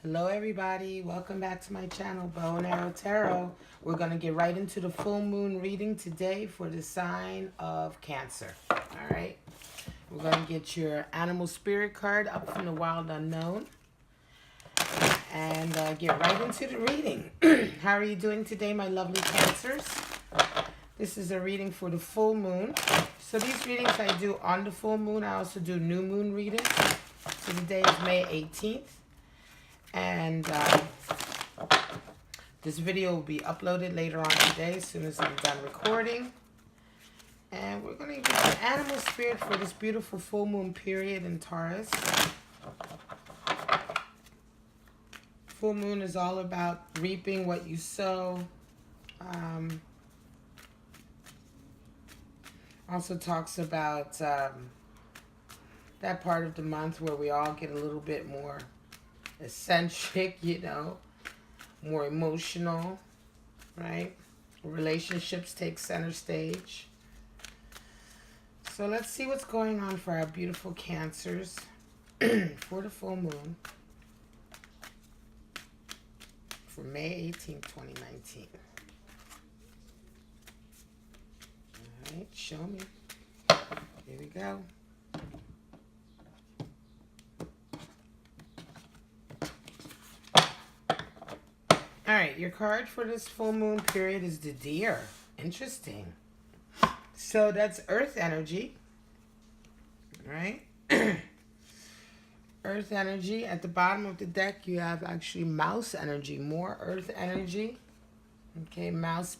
Hello everybody, welcome back to my channel, Bow and Arrow Tarot. We're going to get right into the full moon reading today for the sign of Cancer. Alright, we're going to get your animal spirit card up from the wild unknown and get right into the reading. How are you doing today, my lovely Cancers? This is a reading for the full moon. So these readings I do on the full moon. I also do new moon readings. So today is May 18th. And this video will be uploaded later on today as soon as I'm done recording. And we're going to get the animal spirit for this beautiful full moon period in Taurus. Full moon is all about reaping what you sow. Also talks about that part of the month where we all get a little bit more eccentric, you know, more emotional, right? Relationships take center stage. So let's see what's going on for our beautiful Cancers for the full moon for May 18th, 2019. All right, show me. Here we go. All right, your card for this full moon period is the Deer. Interesting. So that's earth energy, right? Earth energy. At the bottom of the deck, you have actually mouse energy, more earth energy. Okay, mouse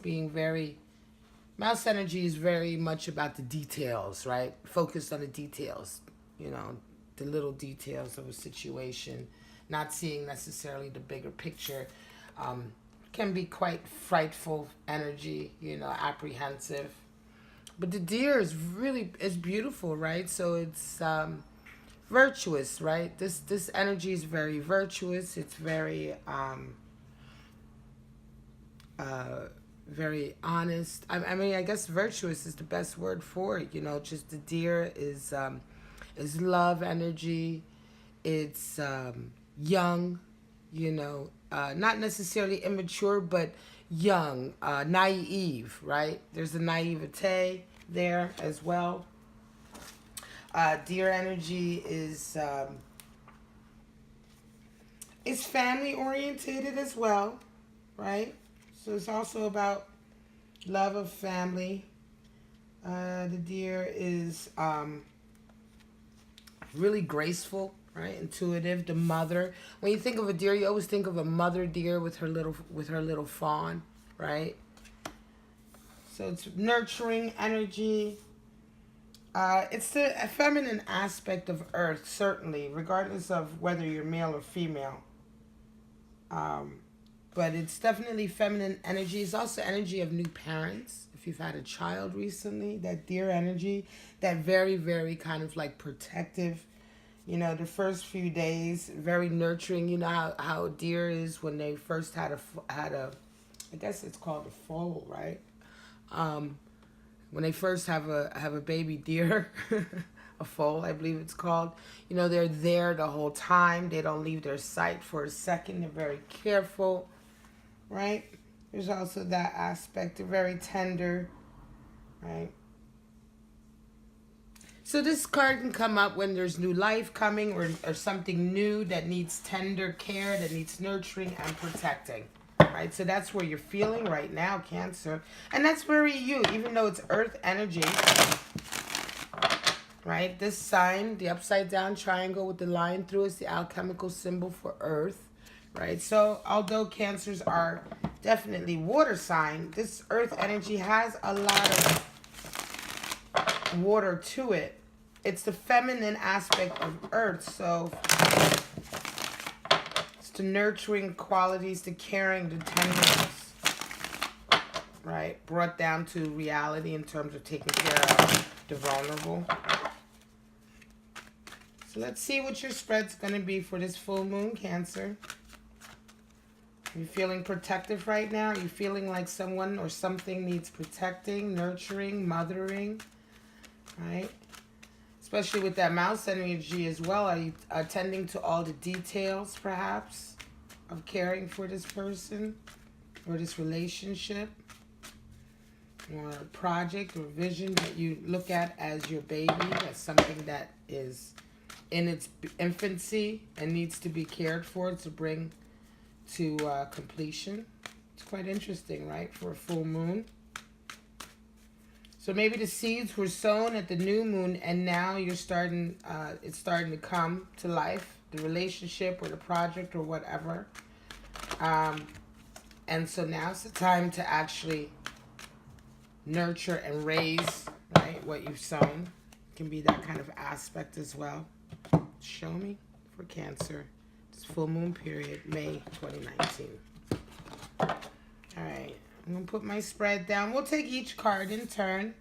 energy is very much about the details, right? Focused on the details, you know, the little details of a situation, not seeing necessarily the bigger picture. Can be quite frightful energy, you know, apprehensive. But the Deer is beautiful, right? So it's virtuous, right? This energy is very virtuous. It's very very honest. I mean, I guess virtuous is the best word for it. You know, just the Deer is love energy. It's young, you know. Not necessarily immature, but young, naive, right? There's a naivete there as well. Deer energy is family orientated as well, right? So it's also about love of family. The Deer is really graceful, right? Intuitive. The mother. When you think of a deer, you always think of a mother deer with her little fawn, right? So it's nurturing energy. It's the feminine aspect of Earth, certainly, regardless of whether you're male or female. But it's definitely feminine energy. It's also energy of new parents. If you've had a child recently, that Deer energy, that very, very kind of like protective. You know, the first few days, very nurturing. You know how a deer is when they first had a, I guess it's called a foal, right? When they first have a baby deer, a foal, I believe it's called. You know, they're there the whole time. They don't leave their sight for a second. They're very careful, right? There's also that aspect. They're very tender, right? So this card can come up when there's new life coming or something new that needs tender care, that needs nurturing and protecting, right? So that's where you're feeling right now, Cancer. And that's very you, even though it's earth energy, right? This sign, the upside down triangle with the line through, is the alchemical symbol for earth, right? So although Cancers are definitely water sign, this earth energy has a lot of water to it. It's the feminine aspect of earth, so it's the nurturing qualities, the caring, the tenderness, right? Brought down to reality in terms of taking care of the vulnerable. So let's see what your spread's going to be for this full moon, Cancer. Are you feeling protective right now? Are you feeling like someone or something needs protecting, nurturing, mothering, right? Especially with that mouse energy as well. Are you attending to all the details, perhaps? of caring for this person or this relationship or project or vision that you look at as your baby, as something that is in its infancy and needs to be cared for to bring to completion. It's quite interesting, right, for a full moon. So maybe the seeds were sown at the new moon and now you're starting, it's starting to come to life, the relationship or the project or whatever. And so now it's the time to actually nurture and raise, right, what you've sown. It can be that kind of aspect as well. Show me for Cancer. It's full moon period, May 2019. All right, I'm going to put my spread down. We'll take each card in turn.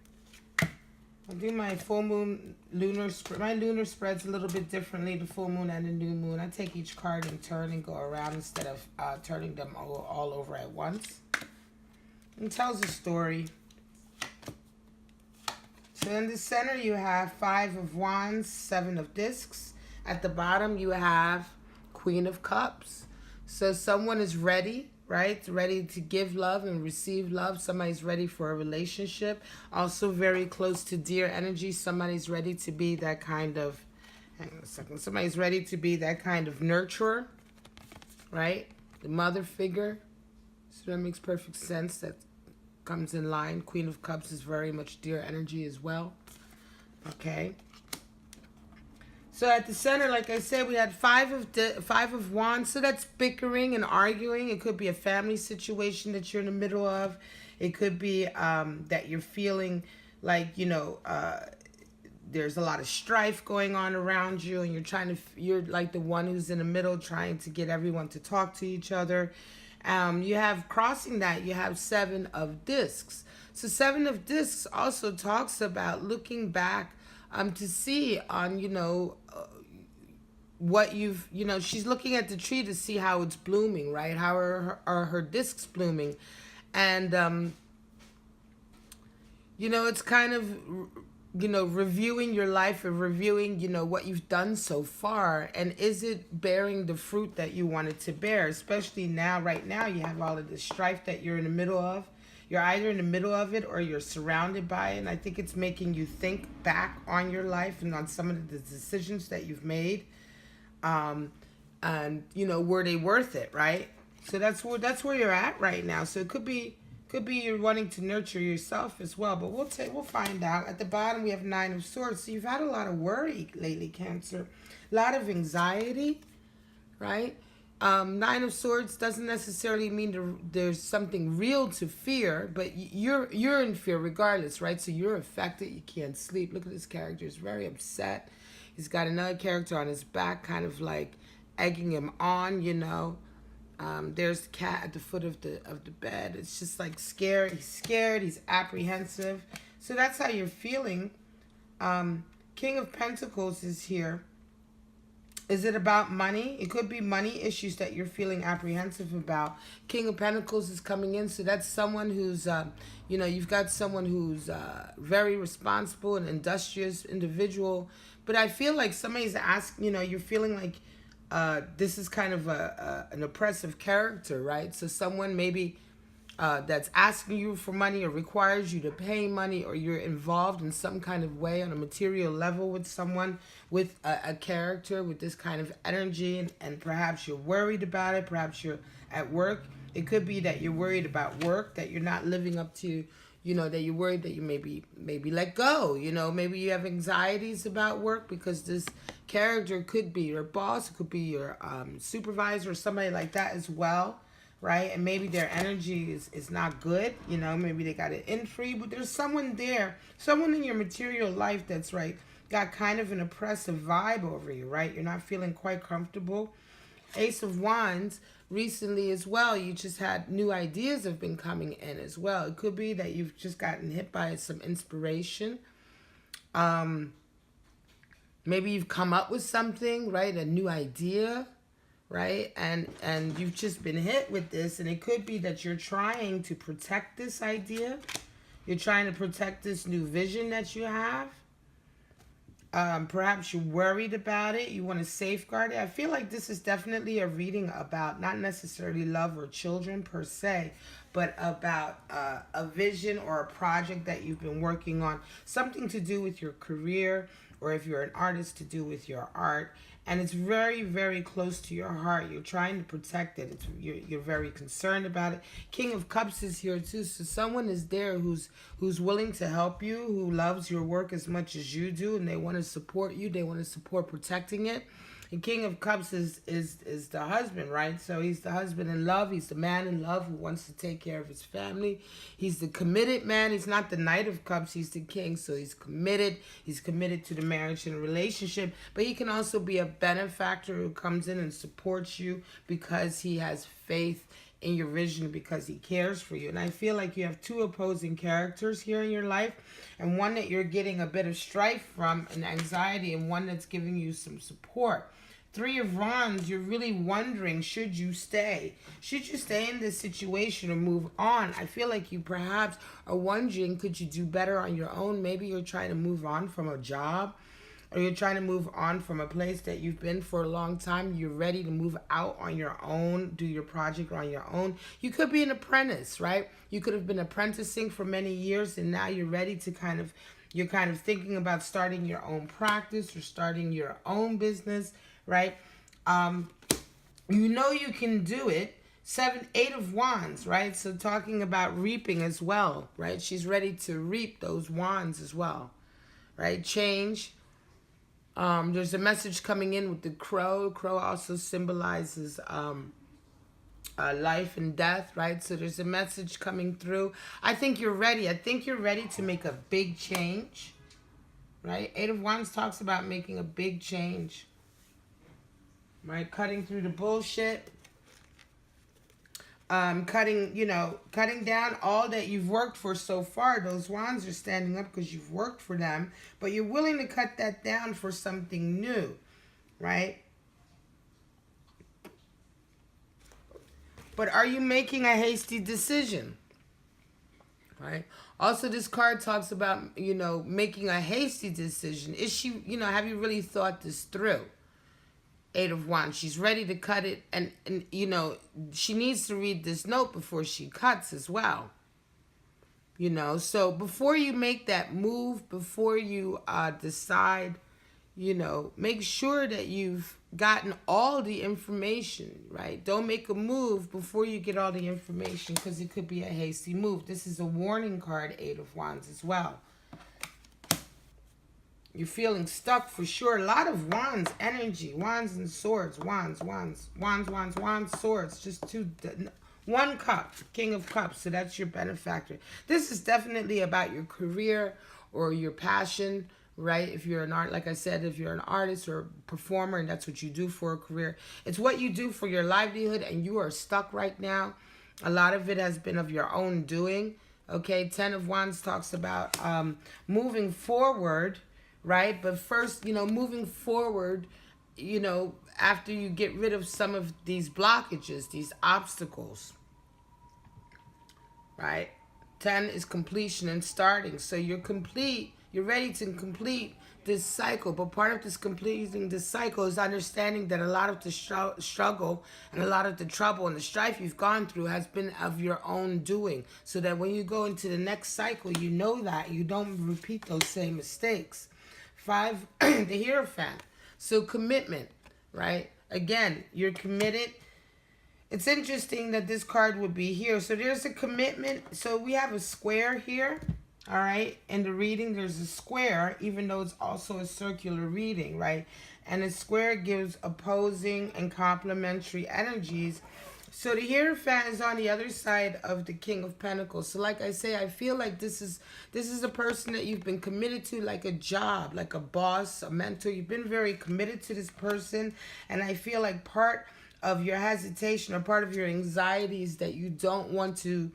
I'll do my full moon lunar spread. My lunar spread's a little bit differently, the full moon and the new moon. I take each card in turn and go around instead of turning them all over at once. It tells a story. So in the center you have 5 of Wands, 7 of Discs. At the bottom you have Queen of Cups. So someone is ready, right? Ready to give love and receive love. Somebody's ready for a relationship. Also very close to Deer energy. Somebody's ready to be that kind of, hang on a second. Somebody's ready to be that kind of nurturer, right? The mother figure. So that makes perfect sense. That comes in line. Queen of Cups is very much Deer energy as well. Okay. So at the center, like I said, we had 5 of Wands. So that's bickering and arguing. It could be a family situation that you're in the middle of. It could be that you're feeling like, you know, there's a lot of strife going on around you, and you're like the one who's in the middle trying to get everyone to talk to each other. You have crossing that, you have 7 of Discs. So 7 of Discs also talks about looking back to see on, you know, what you've, you know, she's looking at the tree to see how it's blooming, right? How are her discs blooming? And, you know, it's kind of, you know, reviewing your life and reviewing, you know, what you've done so far. And is it bearing the fruit that you wanted to bear? Especially now, right now, you have all of this strife that you're in the middle of. You're either in the middle of it or you're surrounded by it. And I think it's making you think back on your life and on some of the decisions that you've made. And, you know, were they worth it, right? So that's where you're at right now. So it could be you're wanting to nurture yourself as well. But we'll find out. At the bottom, we have 9 of Swords. So you've had a lot of worry lately, Cancer. A lot of anxiety, right? 9 of Swords doesn't necessarily mean there's something real to fear, but you're in fear regardless, right? So you're affected. You can't sleep. Look at this character. He's very upset. He's got another character on his back, kind of like egging him on, you know. There's the cat at the foot of the bed. It's just like scared. He's scared. He's apprehensive. So that's how you're feeling. King of Pentacles is here. Is it about money? It could be money issues that you're feeling apprehensive about. King of Pentacles is coming in. So that's someone who's, you know, you've got someone who's very responsible and industrious individual. But I feel like somebody's asking, you know, you're feeling like this is kind of an oppressive character, right? So someone maybe that's asking you for money or requires you to pay money, or you're involved in some kind of way on a material level with someone with a character with this kind of energy, and perhaps you're worried about it. Perhaps you're at work. It could be that you're worried about work, that you're not living up to, you know, that you're worried that you maybe let go, you know, maybe you have anxieties about work because this character could be your boss, it could be your supervisor or somebody like that as well, right? And maybe their energy is not good, you know, maybe they got it in free, but there's someone there, someone in your material life that's right, got kind of an oppressive vibe over you, right? You're not feeling quite comfortable. Ace of Wands, recently as well, you just had new ideas have been coming in as well. It could be that you've just gotten hit by some inspiration. Maybe you've come up with something, right? A new idea, right? And you've just been hit with this, and it could be that you're trying to protect this idea. You're trying to protect this new vision that you have. Perhaps you're worried about it. You want to safeguard it. I feel like this is definitely a reading about not necessarily love or children per se, but about a vision or a project that you've been working on. Something to do with your career, or if you're an artist, to do with your art. And it's very, very close to your heart. You're trying to protect it. You're very concerned about it. King of Cups is here too. So someone is there who's willing to help you, who loves your work as much as you do, and they want to support you. They want to support protecting it. And King of Cups is the husband, right? So he's the husband in love. He's the man in love who wants to take care of his family. He's the committed man. He's not the Knight of Cups. He's the king. So he's committed. He's committed to the marriage and relationship. But he can also be a benefactor who comes in and supports you because he has faith in your vision, because he cares for you. And I feel like you have two opposing characters here in your life, and one that you're getting a bit of strife from and anxiety, and one that's giving you some support. Three of Wands, you're really wondering, should you stay? Should you stay in this situation or move on? I feel like you perhaps are wondering, could you do better on your own? Maybe you're trying to move on from a job, or you're trying to move on from a place that you've been for a long time. You're ready to move out on your own, do your project on your own. You could be an apprentice, right? You could have been apprenticing for many years, and now you're ready to you're kind of thinking about starting your own practice or starting your own business, right? You know you can do it. Eight of Wands, right? So talking about reaping as well, right? She's ready to reap those wands as well, right? Change. There's a message coming in with the crow. Crow also symbolizes life and death, right? So there's a message coming through. I think you're ready. I think you're ready to make a big change, right? Eight of Wands talks about making a big change, right? Cutting through the bullshit. Cutting down all that you've worked for so far. Those wands are standing up because you've worked for them, but you're willing to cut that down for something new, right? But are you making a hasty decision, right? Also, this card talks about, making a hasty decision. Is she, have you really thought this through? Eight of Wands. She's ready to cut it, and she needs to read this note before she cuts as well. So before you make that move, before you decide, make sure that you've gotten all the information, right? Don't make a move before you get all the information, because it could be a hasty move. This is a warning card, Eight of Wands as well. You're feeling stuck for sure. A lot of wands energy. Wands and swords. Wands, swords. Just two. One cup. King of Cups. So that's your benefactor. This is definitely about your career or your passion, right? If you're an art, like I said, if you're an artist or a performer and that's what you do for a career, it's what you do for your livelihood, and you are stuck right now. A lot of it has been of your own doing. Okay. 10 of Wands talks about moving forward, right? But first, moving forward, after you get rid of some of these blockages, these obstacles, right? 10 is completion and starting. So you're complete. You're ready to complete this cycle. But part of this completing this cycle is understanding that a lot of the struggle and a lot of the trouble and the strife you've gone through has been of your own doing. So that when you go into the next cycle, you know that you don't repeat those same mistakes. 5, the Hierophant. So commitment, right? Again, you're committed. It's interesting that this card would be here. So there's a commitment. So we have a square here, all right? In the reading, there's a square, even though it's also a circular reading, right? And a square gives opposing and complementary energies. So the Hierophant is on the other side of the King of Pentacles. So like I say, I feel like this is a person that you've been committed to, like a job, like a boss, a mentor. You've been very committed to this person. And I feel like part of your hesitation or part of your anxiety is that you don't want to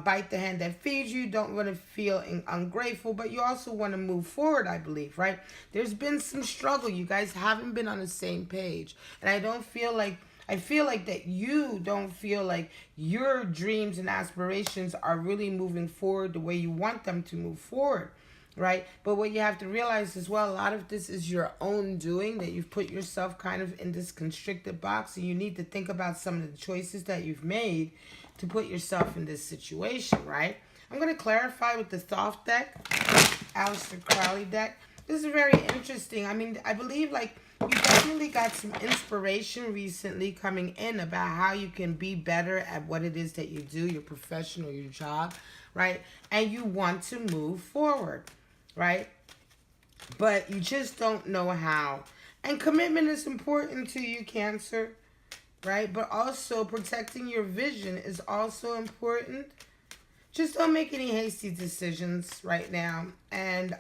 bite the hand that feeds you, don't want to feel ungrateful, but you also want to move forward, I believe, right? There's been some struggle. You guys haven't been on the same page. And I feel like that you don't feel like your dreams and aspirations are really moving forward the way you want them to move forward. right? But what you have to realize as well, a lot of this is your own doing, that you've put yourself kind of in this constricted box, and you need to think about some of the choices that you've made to put yourself in this situation, right? I'm going to clarify with the Thoth Deck, Aleister Crowley deck. This is very interesting. I mean, I believe like you definitely got some inspiration recently coming in about how you can be better at what it is that you do, your profession or your job, right? And you want to move forward, right? But you just don't know how. And commitment is important to you, Cancer, right? But also protecting your vision is also important. Just don't make any hasty decisions right now. And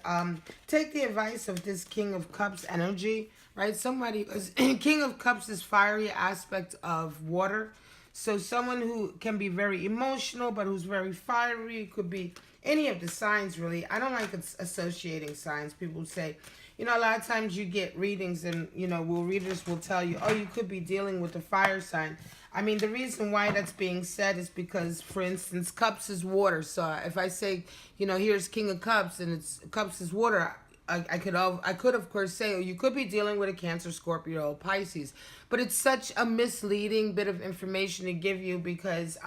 take the advice of this King of Cups energy, right? Somebody, King of Cups is fiery aspect of water. So someone who can be very emotional, but who's very fiery, could be any of the signs, really. I don't like associating signs. People say, you know, a lot of times you get readings and, you know, readers will tell you, oh, you could be dealing with a fire sign. I mean, the reason why that's being said is because, for instance, cups is water. So if I say, you know, here's King of Cups and it's cups is water, I could of course say, oh, you could be dealing with a Cancer, Scorpio, or Pisces. But it's such a misleading bit of information to give you because,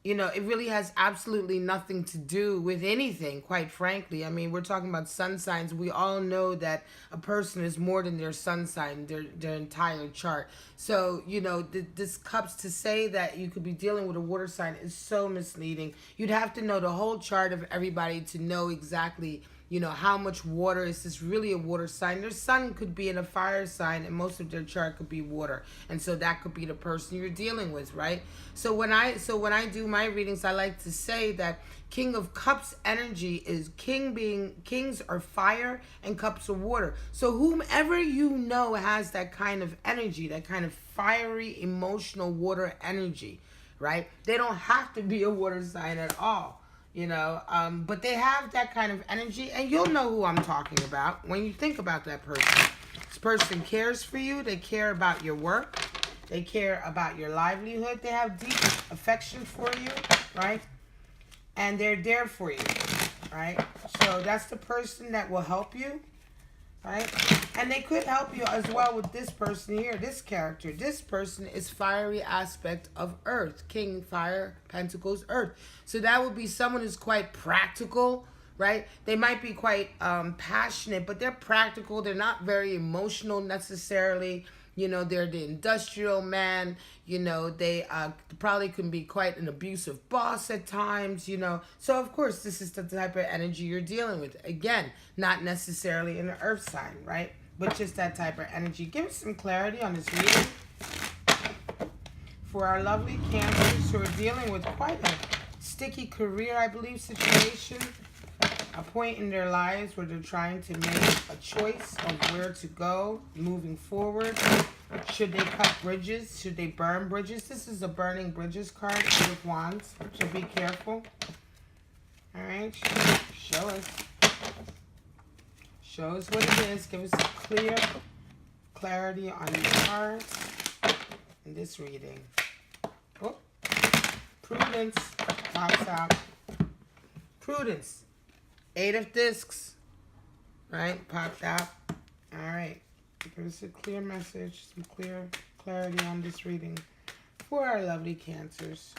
you know, it really has absolutely nothing to do with anything, quite frankly. I mean, we're talking about sun signs. We all know that a person is more than their sun sign, their entire chart. So, you know, this cups to say that you could be dealing with a water sign is so misleading. You'd have to know the whole chart of everybody to know exactly, you know, how much water is this really a water sign. Their sun could be in a fire sign and most of their chart could be water. And so that could be the person you're dealing with, right? So when I do my readings, I like to say that King of Cups energy is kings are fire and cups are water. So whomever you know has that kind of energy, that kind of fiery, emotional water energy, right? They don't have to be a water sign at all. You know, but they have that kind of energy, and you'll know who I'm talking about when you think about that person. This person cares for you. They care about your work. They care about your livelihood. They have deep affection for you, right? And they're there for you, right? So that's the person that will help you, right? And they could help you as well with this person here, this character. This person is fiery aspect of Earth. King, Fire, Pentacles, Earth. So that would be someone who's quite practical, right? They might be quite passionate, but they're practical. They're not very emotional necessarily. You know, they're the industrial man. You know, they probably can be quite an abusive boss at times, you know. So, of course, this is the type of energy you're dealing with. Again, not necessarily in the earth sign, right? But just that type of energy. Give us some clarity on this reading for our lovely Cancers who are dealing with quite a sticky career, I believe, situation. A point in their lives where they're trying to make a choice of where to go moving forward. Should they cut bridges? Should they burn bridges? This is a burning bridges card, Eight of Wands. So be careful. All right. Show us. Show us what it is. Give us a clear clarity on these cards in this reading. Oh, Prudence pops out. Prudence. Eight of Discs, right? Popped out. All right. Give us a clear message, some clear clarity on this reading for our lovely Cancers.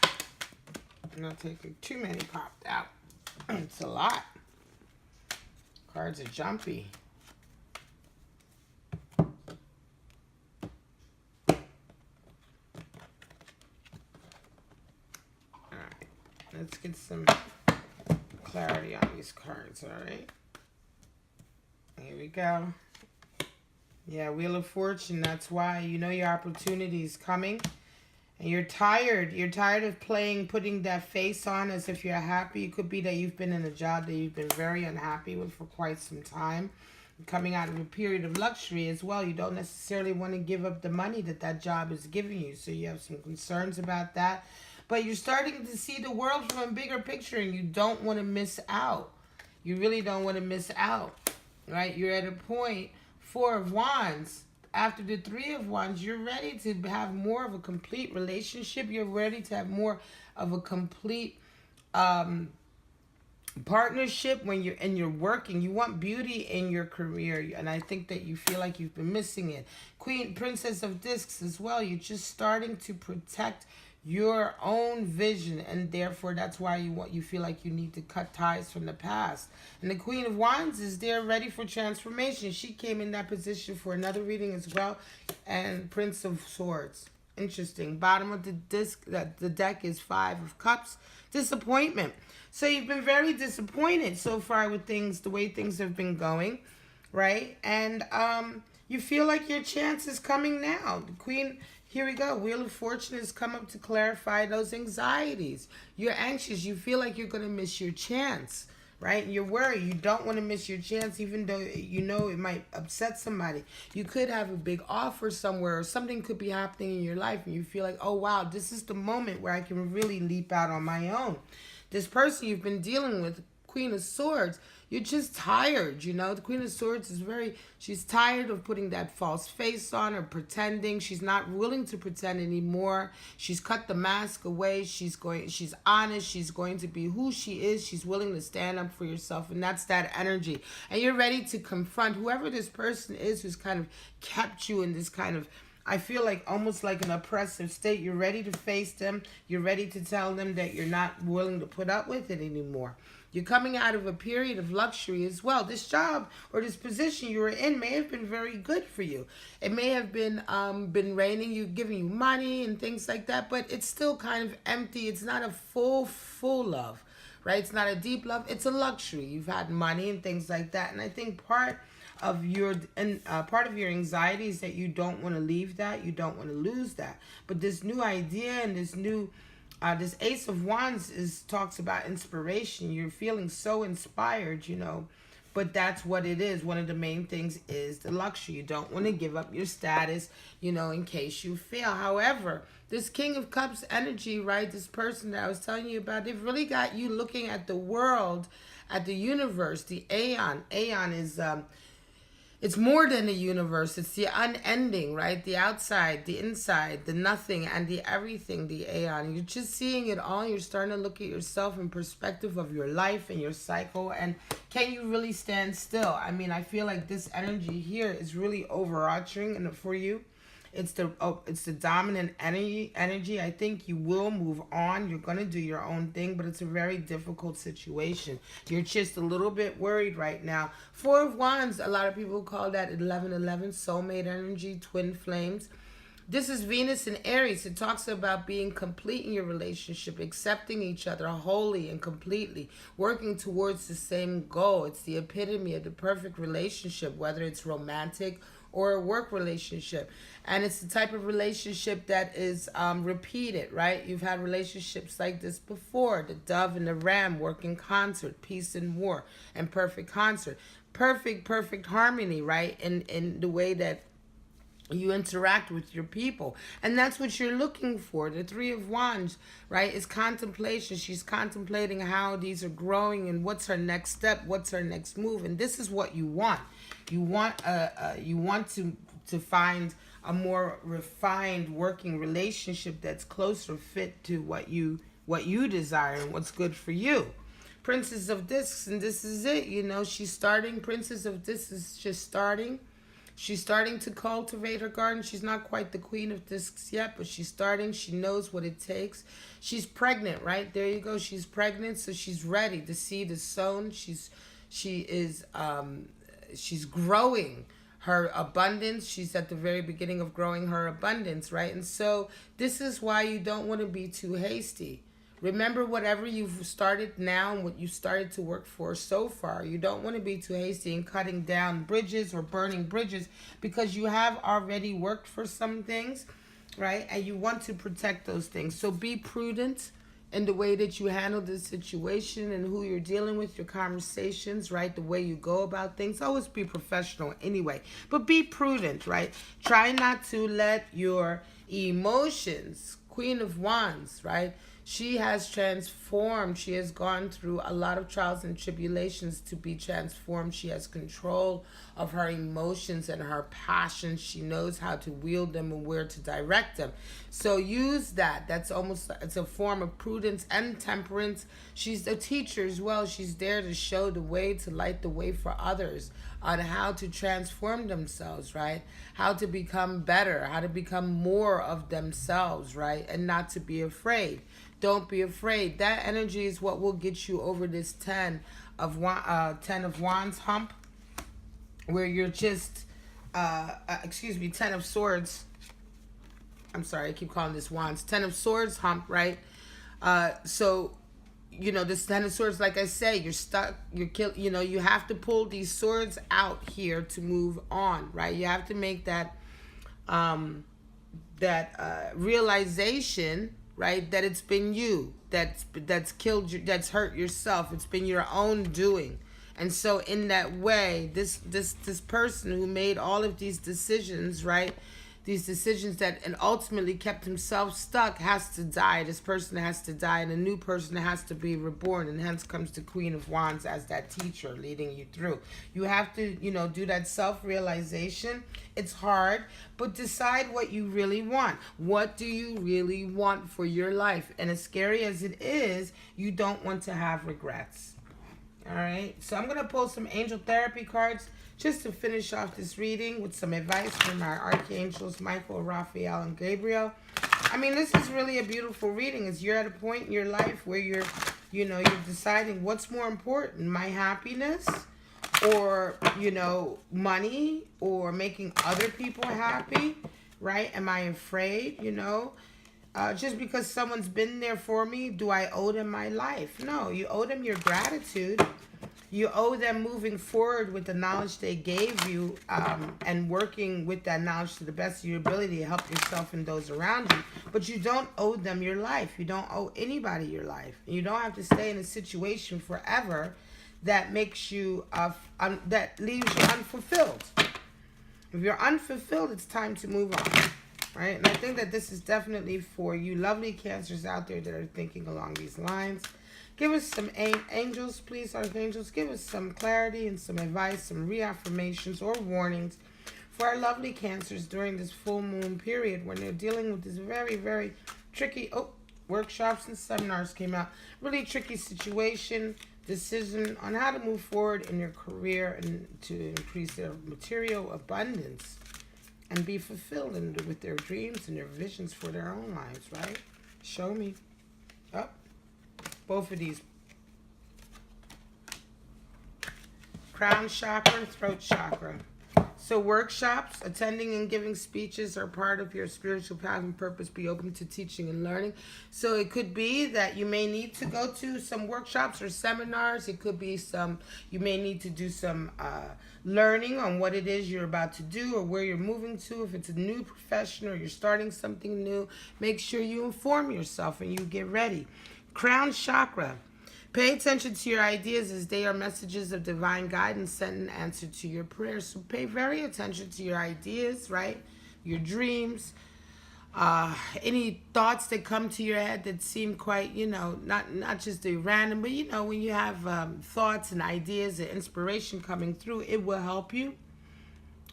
I'm not taking too many popped out. It's a lot. Cards are jumpy. Let's get some clarity on these cards, all right? Here we go. Yeah, Wheel of Fortune. That's why you know your opportunity is coming. And you're tired. You're tired of putting that face on as if you're happy. It could be that you've been in a job that you've been very unhappy with for quite some time. Coming out of a period of luxury as well. You don't necessarily want to give up the money that job is giving you. So you have some concerns about that. But you're starting to see the world from a bigger picture and you don't want to miss out. You really don't want to miss out, right? You're at a point, Four of Wands. After the Three of Wands, you're ready to have more of a complete relationship. You're ready to have more of a complete partnership, when you're working, you want beauty in your career, and I think that you feel like you've been missing it. Queen, Princess of Discs as well. You're just starting to protect your own vision, and therefore that's why you feel like you need to cut ties from the past. And the Queen of Wands is there, ready for transformation. She came in that position for another reading as well. And Prince of Swords. Interesting. Bottom of the disc, the deck is Five of Cups. Disappointment. So you've been very disappointed so far with things, the way things have been going, right? And you feel like your chance is coming now. The Queen, here we go. Wheel of Fortune has come up to clarify those anxieties. You're anxious. You feel like you're going to miss your chance, right? You're worried. You don't want to miss your chance, even though you know it might upset somebody. You could have a big offer somewhere, or something could be happening in your life, and you feel like, oh, wow, this is the moment where I can really leap out on my own. This person you've been dealing with, Queen of Swords, you're just tired, you know. The Queen of Swords is she's tired of putting that false face on or pretending. She's not willing to pretend anymore. She's cut the mask away. She's honest. She's going to be who she is. She's willing to stand up for yourself, and that's that energy. And you're ready to confront whoever this person is who's kind of kept you in this kind of, I feel like almost like an oppressive state. You're ready to face them. You're ready to tell them that you're not willing to put up with it anymore. You're coming out of a period of luxury as well. This job or this position you were in may have been very good for you. It may have been raining you, giving you money and things like that, but it's still kind of empty. It's not a full love, right? It's not a deep love. It's a luxury. You've had money and things like that, and I think part of your anxiety is that you don't want to leave that, you don't want to lose that. But this new idea and this new this Ace of Wands talks about inspiration. You're feeling so inspired, you know, but that's what it is. One of the main things is the luxury. You don't want to give up your status, you know, in case you fail. However, this King of Cups energy, right, this person that I was telling you about, they've really got you looking at the world, at the universe, the Aeon. Aeon is it's more than the universe. It's the unending, right? The outside, the inside, the nothing, and the everything, the Aeon. You're just seeing it all. You're starting to look at yourself in perspective of your life and your cycle. And can you really stand still? I mean, I feel like this energy here is really overarching and for you. It's the dominant energy. I think you will move on. You're going to do your own thing, but it's a very difficult situation. You're just a little bit worried right now. Four of Wands, a lot of people call that 1111, soulmate energy, twin flames. This is Venus in Aries. It talks about being complete in your relationship, accepting each other wholly and completely, working towards the same goal. It's the epitome of the perfect relationship, whether it's romantic or a work relationship. And it's the type of relationship that is repeated, right? You've had relationships like this before. The dove and the ram work in concert, peace and war, and perfect concert. Perfect harmony, right? In the way that you interact with your people. And that's what you're looking for. The Three of Wands, right, is contemplation. She's contemplating how these are growing and what's her next step, what's her next move. And this is what you want. You want to find a more refined working relationship that's closer fit to what you desire and what's good for you. Princess of Discs, and this is it. You know, she's starting. Princess of Discs is just starting. She's starting to cultivate her garden. She's not quite the Queen of Discs yet, but she's starting. She knows what it takes. She's pregnant, right? There you go. She's pregnant, so she's ready. The seed is sown. She's growing her abundance. She's at the very beginning of growing her abundance, right? And so this is why you don't want to be too hasty. Remember, whatever you've started now and what you started to work for so far, you don't want to be too hasty in cutting down bridges or burning bridges, because you have already worked for some things, right? And you want to protect those things. So be prudent in the way that you handle this situation and who you're dealing with, your conversations, right? The way you go about things. Always be professional anyway, but be prudent, right? Try not to let your emotions, Queen of Wands, right? She has transformed. She has gone through a lot of trials and tribulations to be transformed. She has control of her emotions and her passions. She knows how to wield them and where to direct them. So use that. That's almost, it's a form of prudence and temperance. She's a teacher as well. She's there to show the way, to light the way for others on how to transform themselves, right? How to become better, how to become more of themselves, right? And not to be afraid. Don't be afraid. That energy is what will get you over this 10 of Wands hump, where you're just, 10 of Swords. I'm sorry, I keep calling this Wands. 10 of Swords hump, right? So, you know, this 10 of Swords, like I say, you're stuck, you're killed, you know, you have to pull these swords out here to move on, right? You have to make that, realization, right, that it's been you that's killed you, that's hurt yourself. It's been your own doing. And so in that way, this person who made all of these decisions, right, these decisions that and ultimately kept himself stuck, has to die. This person has to die, and a new person has to be reborn. And hence comes the Queen of Wands as that teacher leading you through. You have to, you know, do that self-realization. It's hard, but decide what you really want. What do you really want for your life? And as scary as it is, you don't want to have regrets. All right, so I'm going to pull some angel therapy cards just to finish off this reading with some advice from our archangels, Michael, Raphael, and Gabriel. I mean, this is really a beautiful reading. As you're at a point in your life where you're deciding what's more important, my happiness or, you know, money or making other people happy, right? Am I afraid, you know? Just because someone's been there for me, do I owe them my life? No, you owe them your gratitude. You owe them moving forward with the knowledge they gave you, and working with that knowledge to the best of your ability to help yourself and those around you. But you don't owe them your life. You don't owe anybody your life. You don't have to stay in a situation forever that makes you, that leaves you unfulfilled. If you're unfulfilled, it's time to move on. Right? And I think that this is definitely for you lovely Cancers out there that are thinking along these lines. Give us some angels, please, archangels. Give us some clarity and some advice, some reaffirmations or warnings for our lovely Cancers during this full moon period when they're dealing with this very, very tricky, workshops and seminars came out. Really tricky situation, decision on how to move forward in your career and to increase their material abundance and be fulfilled with their dreams and their visions for their own lives, right? Show me. Both of these. Crown chakra, throat chakra. So workshops, attending and giving speeches are part of your spiritual path and purpose. Be open to teaching and learning. So it could be that you may need to go to some workshops or seminars. It could be you may need to do some learning on what it is you're about to do or where you're moving to. If it's a new profession or you're starting something new, make sure you inform yourself and you get ready. Crown chakra. Pay attention to your ideas as they are messages of divine guidance sent in answer to your prayers. So pay very attention to your ideas, right? Your dreams. Any thoughts that come to your head that seem quite, you know, not just the random, but, you know, when you have thoughts and ideas and inspiration coming through, it will help you,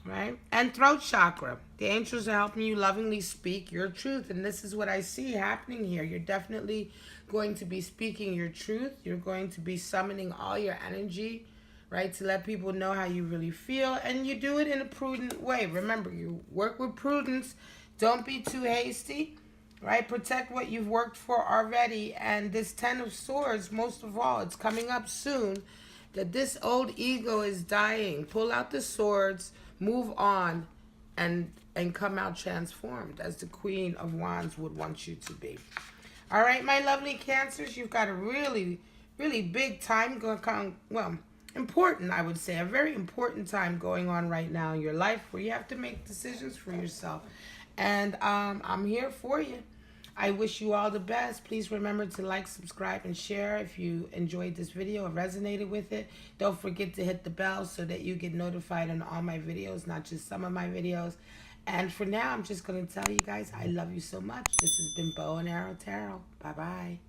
right? And throat chakra. The angels are helping you lovingly speak your truth. And this is what I see happening here. You're definitely going to be speaking your truth. You're going to be summoning all your energy, right, to let people know how you really feel. And you do it in a prudent way. Remember, you work with prudence. Don't be too hasty, right? Protect what you've worked for already. And this 10 of Swords, most of all, it's coming up soon, that this old ego is dying. Pull out the swords, move on, and come out transformed as the Queen of Wands would want you to be. All right, my lovely Cancers, you've got a really, really big time going on. Well, important, I would say, a very important time going on right now in your life where you have to make decisions for yourself. And I'm here for you. I wish you all the best. Please remember to like, subscribe, and share if you enjoyed this video or resonated with it. Don't forget to hit the bell so that you get notified on all my videos, not just some of my videos. And for now, I'm just going to tell you guys I love you so much. This has been Bow and Arrow Tarot. Bye-bye.